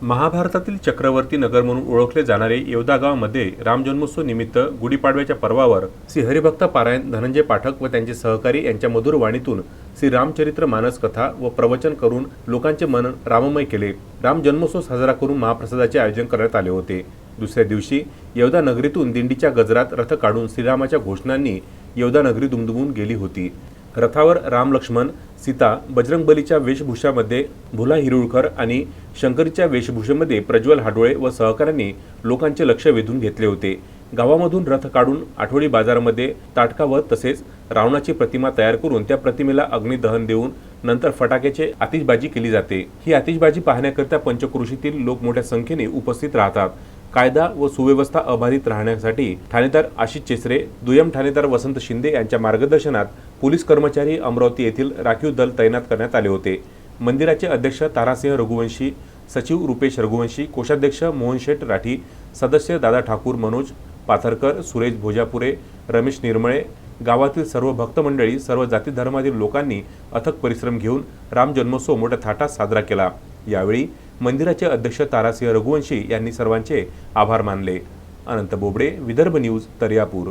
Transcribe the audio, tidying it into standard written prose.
महाभारतातील चक्रवर्ती नगर म्हणून ओळखले जाणारे येवदा गावामध्ये राम जन्मोत्सव निमित्त गुढीपाडव्याच्या पर्वावर श्री हरिभक्त पारायण धनंजय पाठक व त्यांचे सहकारी यांच्या मधुर वाणीतून श्री रामचरित्र मानस कथा व प्रवचन करून लोकांचे मन राममय केले। राम जन्मोत्सव साजरा करून महाप्रसादाचे आयोजन करण्यात आले होते। दुसऱ्या दिवशी येवदा नगरीतून दिंडीच्या गजरात रथ काढून श्रीरामाच्या घोषणांनी येवदा नगरी दुमदुमून गेली होती। रथावर राम लक्ष्मण सीता बजरंगबलीच्या वेशभूषामध्ये, भुला हिरुळकर आणि शंकरीच्या वेशभूषेमध्ये प्रज्वल हाडोळे व सहकाऱ्यांनी लोकांचे लक्ष वेधून घेतले होते। गावामधून रथ काढून आठवडी बाजारामध्ये ताटकावत तसेच रावणाची प्रतिमा तयार करून त्या प्रतिमेला अग्निदहन देऊन नंतर फटाक्याची आतिषबाजी केली जाते। ही आतिषबाजी पाहण्याकरिता पंचक्रोशीतील लोक मोठ्या संख्येने उपस्थित राहतात। कायदा व सुव्यवस्था अबाधित राहण्यासाठी ठाणेदार आशिष चेसरे, दुय्यम ठाणेदार वसंत शिंदे यांच्या मार्गदर्शनात पोलीस कर्मचारी अमरावती येथील राखीव दल तैनात करण्यात आले होते। मंदिराचे अध्यक्ष तारासिंह रघुवंशी, सचिव रुपेश रघुवंशी, कोषाध्यक्ष मोहनशेठ राठी, सदस्य दादा ठाकूर, मनोज पाथरकर, सुरेश भोजापुरे, रमेश निर्मळे, गावातील सर्व भक्त मंडळी, सर्व जाती धर्मातील लोकांनी अथक परिश्रम घेऊन राम जन्मोत्सव मोठ्या थाटात साजरा केला। यावेळी मंदिराचे अध्यक्ष तारासिंह रघुवंशी यांनी सर्वांचे आभार मानले। अनंत बोबडे, विदर्भ न्यूज, दर्यापूर।